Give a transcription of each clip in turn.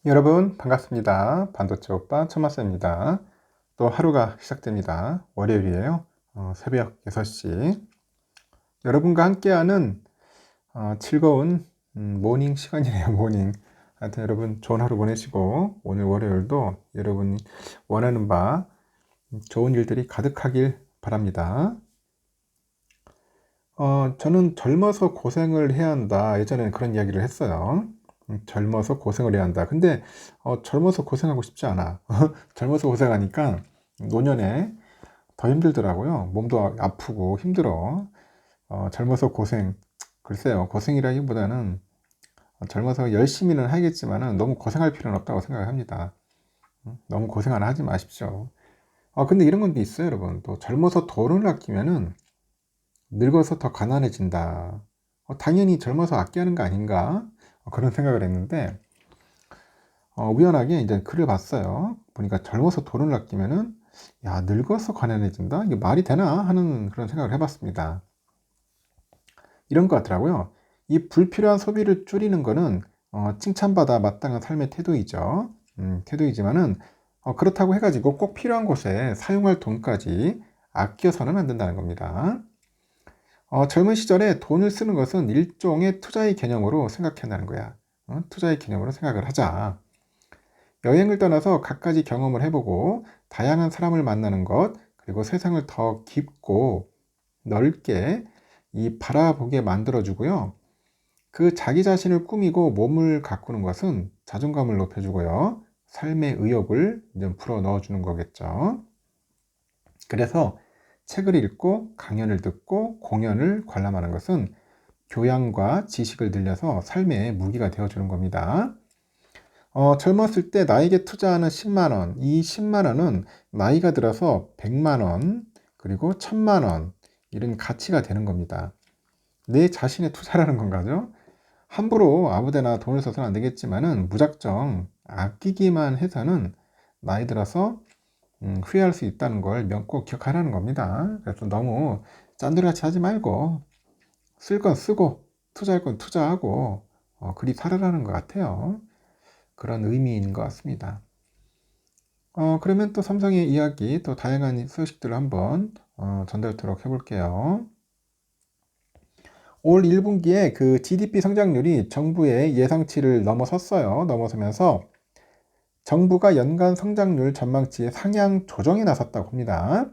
여러분 반갑습니다. 반도체 오빠 천마스입니다. 또 하루가 시작됩니다. 월요일이에요. 새벽 6시 여러분과 함께하는 즐거운 모닝 시간이네요. 모닝. 하여튼 여러분 좋은 하루 보내시고 오늘 월요일도 여러분이 원하는 바 좋은 일들이 가득하길 바랍니다. 저는 젊어서 고생을 해야 한다. 예전에는 그런 이야기를 했어요. 젊어서 고생을 해야 한다. 근데 젊어서 고생하고 싶지 않아. 젊어서 고생하니까 노년에 더 힘들더라고요. 몸도 아프고 힘들어. 젊어서 고생, 글쎄요. 고생이라기보다는 젊어서 열심히는 하겠지만은 너무 고생할 필요는 없다고 생각을 합니다. 너무 고생은 하지 마십시오. 근데 이런 건 있어요, 여러분. 또 젊어서 돈을 아끼면은 늙어서 더 가난해진다. 당연히 젊어서 아껴야 하는 거 아닌가? 그런 생각을 했는데, 우연하게 이제 글을 봤어요. 보니까 젊어서 돈을 아끼면은, 야, 늙어서 가난해진다? 이게 말이 되나? 하는 그런 생각을 해봤습니다. 이런 것 같더라고요. 이 불필요한 소비를 줄이는 거는, 칭찬받아 마땅한 삶의 태도이죠. 태도이지만은, 그렇다고 해가지고 꼭 필요한 곳에 사용할 돈까지 아껴서는 안 된다는 겁니다. 젊은 시절에 돈을 쓰는 것은 일종의 투자의 개념으로 생각한다는 거야. 투자의 개념으로 생각을 하자. 여행을 떠나서 갖가지 경험을 해보고 다양한 사람을 만나는 것, 그리고 세상을 더 깊고 넓게 바라보게 만들어주고요. 그 자기 자신을 꾸미고 몸을 가꾸는 것은 자존감을 높여주고요. 삶의 의욕을 좀 불어 넣어주는 거겠죠. 그래서 책을 읽고 강연을 듣고 공연을 관람하는 것은 교양과 지식을 늘려서 삶의 무기가 되어주는 겁니다. 젊었을 때 나에게 투자하는 10만 원, 이 10만 원은 나이가 들어서 100만 원, 그리고 1000만 원, 이런 가치가 되는 겁니다. 내 자신의 투자라는 건가죠? 함부로 아무데나 돈을 써서는 안 되겠지만은 무작정 아끼기만 해서는 나이 들어서 후회할 수 있다는 걸 꼭 기억하라는 겁니다. 그래서 너무 짠돌이같이 하지 말고 쓸 건 쓰고 투자할 건 투자하고 그리 살아라는 것 같아요. 그런 의미인 것 같습니다. 그러면 또 삼성의 이야기, 또 다양한 소식들을 한번 전달토록 해볼게요. 올 1분기에 그 GDP 성장률이 정부의 예상치를 넘어섰어요. 넘어서면서 정부가 연간 성장률 전망치의 상향 조정에 나섰다고 합니다.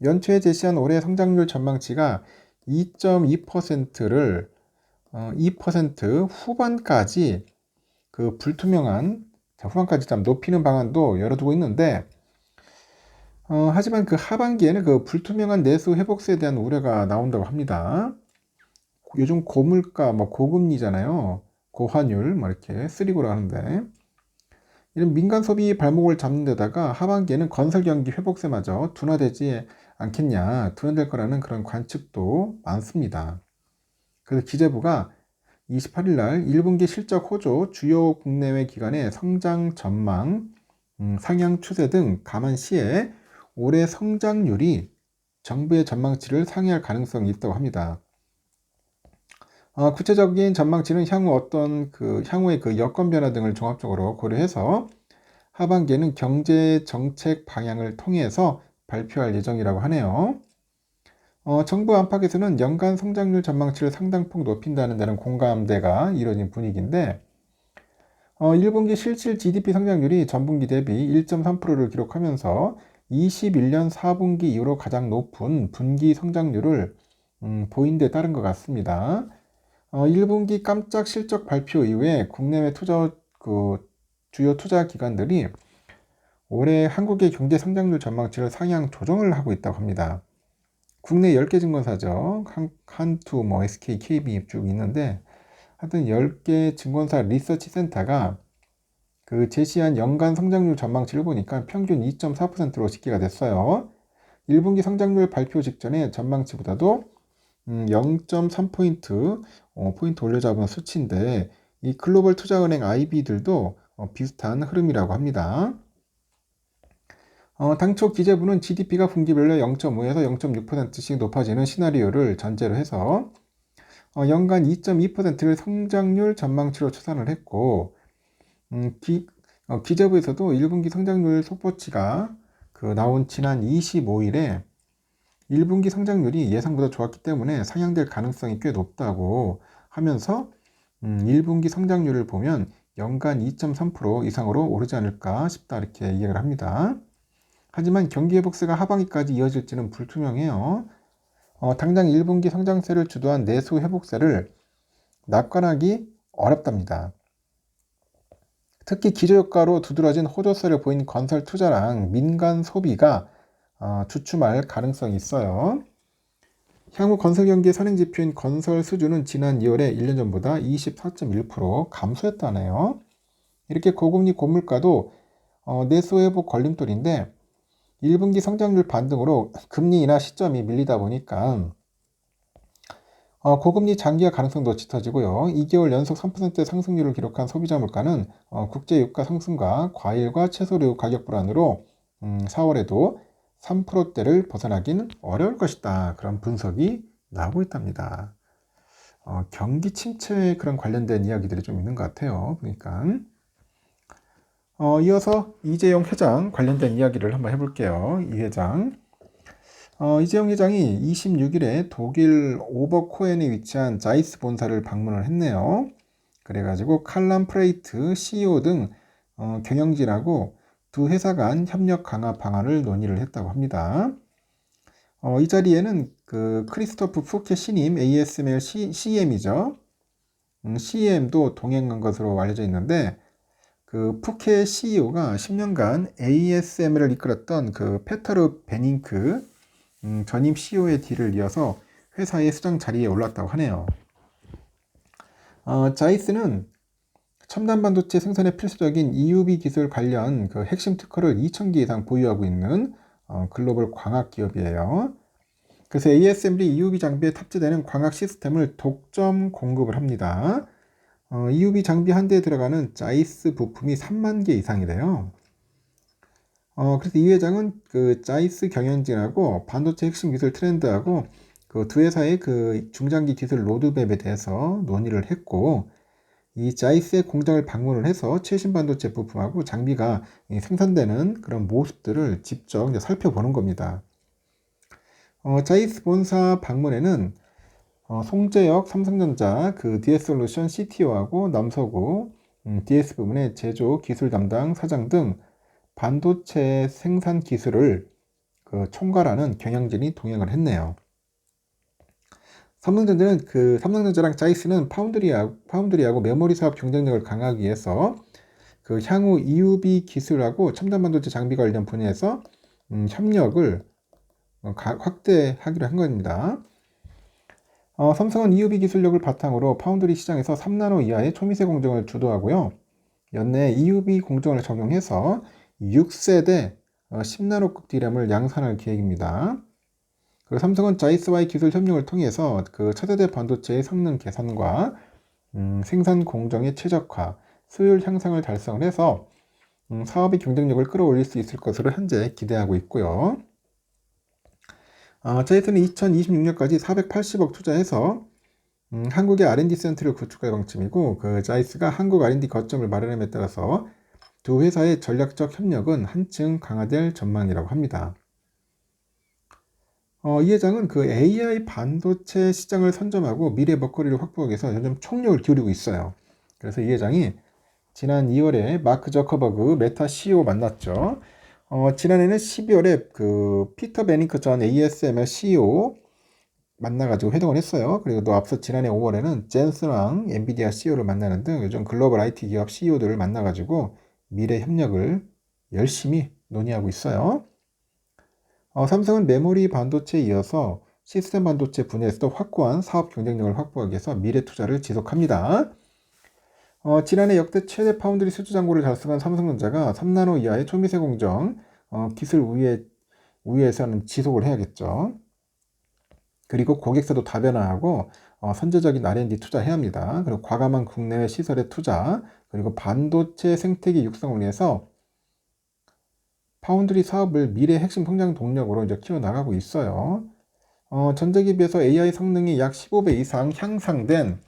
연초에 제시한 올해 성장률 전망치가 2.2%를 2% 후반까지 그 불투명한 후반까지 좀 높이는 방안도 열어두고 있는데 하지만 그 하반기에는 그 불투명한 내수 회복세에 대한 우려가 나온다고 합니다. 요즘 고물가, 뭐 고금리잖아요. 고환율, 뭐 이렇게 쓰리고라 하는데 이런 민간 소비 발목을 잡는 데다가 하반기에는 건설 경기 회복세마저 둔화되지 않겠냐, 둔화될 거라는 그런 관측도 많습니다. 그래서 기재부가 28일 날 1분기 실적 호조, 주요 국내외 기관의 성장 전망, 상향 추세 등 감안 시에 올해 성장률이 정부의 전망치를 상회할 가능성이 있다고 합니다. 구체적인 전망치는 향후의 그 여건 변화 등을 종합적으로 고려해서 하반기에는 경제 정책 방향을 통해서 발표할 예정이라고 하네요. 정부 안팎에서는 연간 성장률 전망치를 상당폭 높인다는 데는 공감대가 이뤄진 분위기인데 1분기 실질 GDP 성장률이 전분기 대비 1.3%를 기록하면서 21년 4분기 이후로 가장 높은 분기 성장률을 보인 데 따른 것 같습니다. 1분기 깜짝 실적 발표 이후에 국내외 주요 투자 기관들이 올해 한국의 경제 성장률 전망치를 상향 조정을 하고 있다고 합니다. 국내 10개 증권사죠. 한투, SK, KB 쭉 있는데 하여튼 10개 증권사 리서치 센터가 그 제시한 연간 성장률 전망치를 보니까 평균 2.4%로 집계가 됐어요. 1분기 성장률 발표 직전에 전망치보다도 0.3포인트 포인트 올려잡은 수치인데 이 글로벌 투자은행 IB들도 비슷한 흐름이라고 합니다. 당초 기재부는 GDP가 분기별로 0.5에서 0.6%씩 높아지는 시나리오를 전제로 해서 연간 2.2%를 성장률 전망치로 추산을 했고 기재부에서도 1분기 성장률 속보치가 나온 지난 25일에 1분기 성장률이 예상보다 좋았기 때문에 상향될 가능성이 꽤 높다고 하면서 1분기 성장률을 보면 연간 2.3% 이상으로 오르지 않을까 싶다 이렇게 이야기를 합니다. 하지만 경기 회복세가 하반기까지 이어질지는 불투명해요. 당장 1분기 성장세를 주도한 내수 회복세를 낙관하기 어렵답니다. 특히 기저효과로 두드러진 호조세를 보인 건설 투자랑 민간 소비가 주춤할 가능성이 있어요. 향후 건설 경기의 선행지표인 건설 수주는 지난 2월에 1년 전보다 24.1% 감소했다네요. 이렇게 고금리 고물가도 내수 회복 걸림돌인데 1분기 성장률 반등으로 금리 인하 시점이 밀리다 보니까 고금리 장기화 가능성도 짙어지고요. 2개월 연속 3% 상승률을 기록한 소비자 물가는 국제 유가 상승과 과일과 채소류 가격 불안으로 4월에도 3%대를 벗어나기는 어려울 것이다. 그런 분석이 나오고 있답니다. 경기 침체에 그런 관련된 이야기들이 좀 있는 것 같아요. 그러니까 이어서 이재용 회장 관련된 이야기를 한번 해볼게요. 이 회장. 이재용 회장이 26일에 독일 오버코엔에 위치한 자이스 본사를 방문을 했네요. 그래가지고 칼람 프레이트 CEO 등 경영진하고 두 회사 간 협력 강화 방안을 논의를 했다고 합니다. 이 자리에는 크리스토프 푸케 신임 ASML CEM이죠. CEM도 동행한 것으로 알려져 있는데 푸케 CEO가 10년간 ASML을 이끌었던 페터르 베닝크 전임 CEO의 뒤를 이어서 회사의 수장 자리에 올랐다고 하네요. 자이스는 첨단 반도체 생산에 필수적인 EUV 기술 관련 핵심 특허를 2,000개 이상 보유하고 있는 글로벌 광학 기업이에요. 그래서 ASML이 EUV 장비에 탑재되는 광학 시스템을 독점 공급을 합니다. EUV 장비 한 대에 들어가는 자이스 부품이 3만 개 이상이래요. 그래서 이 회장은 자이스 경영진하고 반도체 핵심 기술 트렌드하고 두 회사의 중장기 기술 로드맵에 대해서 논의를 했고, 이 자이스의 공장을 방문을 해서 최신 반도체 부품하고 장비가 생산되는 그런 모습들을 직접 살펴보는 겁니다. 자이스 본사 방문에는 송재혁 삼성전자 DS솔루션 CTO하고 남서구 DS 부문의 제조 기술 담당 사장 등 반도체 생산 기술을 총괄하는 경영진이 동행을 했네요. 삼성전자랑 자이스는 파운드리하고 메모리 사업 경쟁력을 강화하기 위해서 향후 EUV 기술하고 첨단 반도체 장비 관련 분야에서 협력을 확대하기로 한 겁니다. 삼성은 EUV 기술력을 바탕으로 파운드리 시장에서 3나노 이하의 초미세 공정을 주도하고요. 연내 EUV 공정을 적용해서 6세대 10나노급 D램을 양산할 계획입니다. 그리고 삼성은 자이스와의 기술 협력을 통해서 차세대 반도체의 성능 개선과 생산 공정의 최적화, 수율 향상을 달성을 해서 사업의 경쟁력을 끌어올릴 수 있을 것으로 현재 기대하고 있고요. 자이스는 2026년까지 480억 투자해서 한국의 R&D 센터를 구축할 방침이고, 자이스가 한국 R&D 거점을 마련함에 따라서 두 회사의 전략적 협력은 한층 강화될 전망이라고 합니다. 이 회장은 AI 반도체 시장을 선점하고 미래 먹거리를 확보하기 위해서 요즘 총력을 기울이고 있어요. 그래서 이 회장이 지난 2월에 마크 저커버그 메타 CEO 만났죠. 지난해는 12월에 피터 베닝크 전 ASML CEO 만나가지고 회동을 했어요. 그리고 또 앞서 지난해 5월에는 젠슨 왕 엔비디아 CEO를 만나는 등 요즘 글로벌 IT 기업 CEO들을 만나가지고 미래 협력을 열심히 논의하고 있어요. 삼성은 메모리 반도체에 이어서 시스템 반도체 분야에서도 확고한 사업 경쟁력을 확보하기 위해서 미래 투자를 지속합니다. 지난해 역대 최대 파운드리 수주 잔고를 달성한 삼성전자가 3나노 이하의 초미세 공정 기술 우위에서는 지속을 해야겠죠. 그리고 고객사도 다변화하고 선제적인 R&D 투자해야 합니다. 그리고 과감한 국내외 시설의 투자, 그리고 반도체 생태계 육성을 위해서 파운드리 사업을 미래 핵심 성장 동력으로 이제 키워나가고 있어요. 전작에 비해서 AI 성능이 약 15배 이상 향상된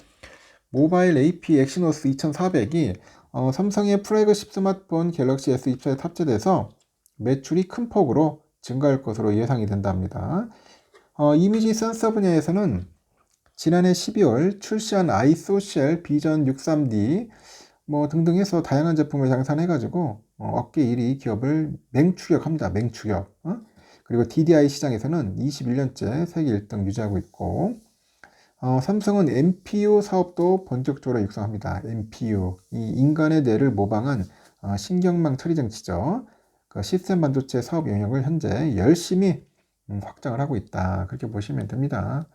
모바일 AP 엑시노스 2400이 삼성의 플래그십 스마트폰 갤럭시 S24에 탑재돼서 매출이 큰 폭으로 증가할 것으로 예상이 된답니다. 이미지 센서 분야에서는 지난해 12월 출시한 아이소셜 비전 63D 뭐 등등 해서 다양한 제품을 장산해가지고 업계 1위 기업을 맹추격합니다. 맹추격. 그리고 DDI 시장에서는 21년째 세계 1등 유지하고 있고, 삼성은 NPU 사업도 본격적으로 육성합니다. NPU, 이 인간의 뇌를 모방한 신경망 처리 장치죠. 그 시스템 반도체 사업 영역을 현재 열심히 확장을 하고 있다. 그렇게 보시면 됩니다.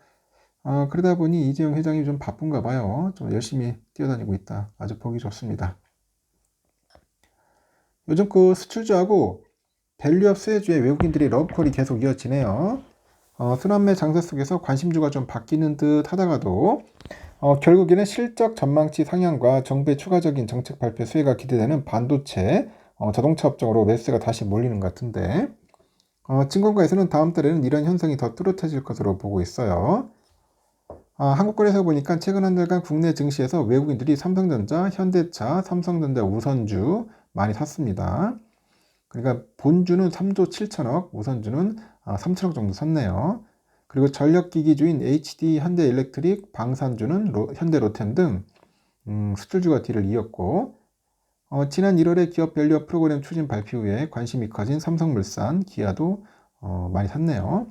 그러다 보니 이재용 회장이 좀 바쁜가 봐요. 좀 열심히 뛰어다니고 있다. 아주 보기 좋습니다. 요즘 그 수출주하고 밸류업 수혜주의 외국인들이 러브콜이 계속 이어지네요. 순환매 장세 속에서 관심주가 좀 바뀌는 듯 하다가도 결국에는 실적 전망치 상향과 정부의 추가적인 정책 발표 수혜가 기대되는 반도체, 자동차 업종으로 매수가 다시 몰리는 것 같은데 증권가에서는 다음 달에는 이런 현상이 더 뚜렷해질 것으로 보고 있어요. 한국거래소 보니까 최근 한 달간 국내 증시에서 외국인들이 삼성전자, 현대차, 삼성전자 우선주 많이 샀습니다. 그러니까 본주는 3조 7천억, 우선주는 3천억 정도 샀네요. 그리고 전력기기주인 HD, 현대일렉트릭, 방산주는 현대로템 등 수출주가 뒤를 이었고, 지난 1월에 기업 밸류업 프로그램 추진 발표 후에 관심이 커진 삼성물산, 기아도 많이 샀네요.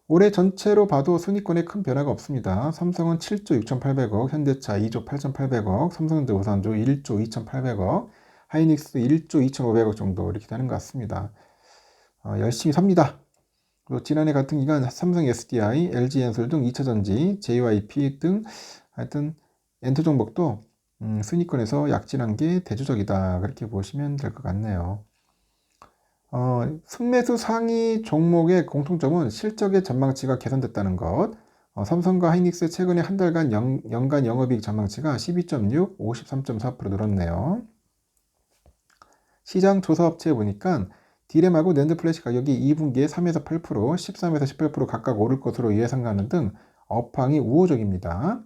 올해 전체로 봐도 순위권에 큰 변화가 없습니다. 삼성은 7조 6,800억, 현대차 2조 8,800억, 삼성전자 우선주 1조 2,800억, 하이닉스 1조 2,500억 정도 이렇게 되는 것 같습니다. 열심히 삽니다. 그리고 지난해 같은 기간 삼성 SDI, LG엔솔 등 2차전지, JYP 등 하여튼 엔터 종목도 순위권에서 약진한 게 대조적이다. 그렇게 보시면 될 것 같네요. 순매수 상위 종목의 공통점은 실적의 전망치가 개선됐다는 것. 삼성과 하이닉스의 최근에 한 달간 연간 영업이익 전망치가 12.6, 53.4% 늘었네요. 시장 조사업체에 보니까 디램하고 낸드 플래시 가격이 2분기에 3에서 8%, 13에서 18% 각각 오를 것으로 예상하는 등 업황이 우호적입니다.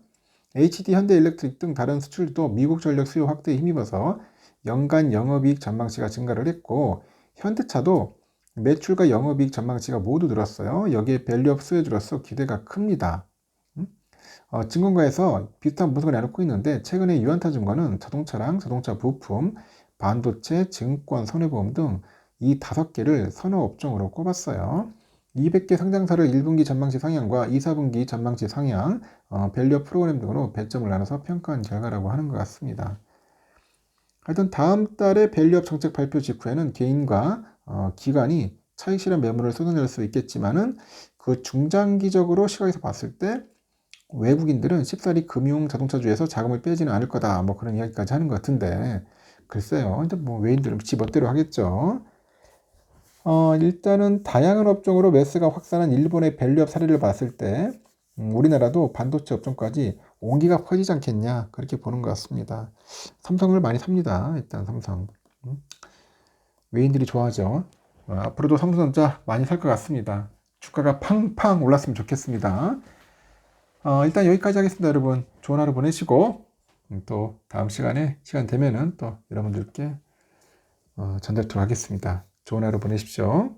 HD, 현대일렉트릭 등 다른 수출도 미국 전력 수요 확대에 힘입어서 연간 영업이익 전망치가 증가를 했고, 현대차도 매출과 영업이익 전망치가 모두 늘었어요. 여기에 밸류업 수혜주로서 기대가 큽니다. 증권가에서 비슷한 분석을 내놓고 있는데 최근에 유한타증권은 자동차랑 자동차 부품, 반도체, 증권, 손해보험 등 이 5개를 선호 업종으로 꼽았어요. 200개 상장사를 1분기 전망치 상향과 2, 4분기 전망치 상향, 밸류업 프로그램 등으로 배점을 나눠서 평가한 결과라고 하는 것 같습니다. 하여튼 다음 달에 밸류업 정책 발표 직후에는 개인과 기관이 차익 실현 매물을 쏟아낼 수 있겠지만은 그 중장기적으로 시각에서 봤을 때 외국인들은 쉽사리 금융 자동차주에서 자금을 빼지는 않을 거다. 뭐 그런 이야기까지 하는 것 같은데 글쎄요. 근데 뭐 외인들은 지멋대로 하겠죠. 일단은 다양한 업종으로 매수가 확산한 일본의 밸류업 사례를 봤을 때 우리나라도 반도체 업종까지 온기가 퍼지지 않겠냐 그렇게 보는 것 같습니다. 삼성을 많이 삽니다. 일단 삼성 외인들이 좋아하죠. 앞으로도 삼성전자 많이 살 것 같습니다. 주가가 팡팡 올랐으면 좋겠습니다. 일단 여기까지 하겠습니다. 여러분 좋은 하루 보내시고 또 다음 시간에 시간 되면은 또 여러분들께 전달토록 하겠습니다. 좋은 하루 보내십시오.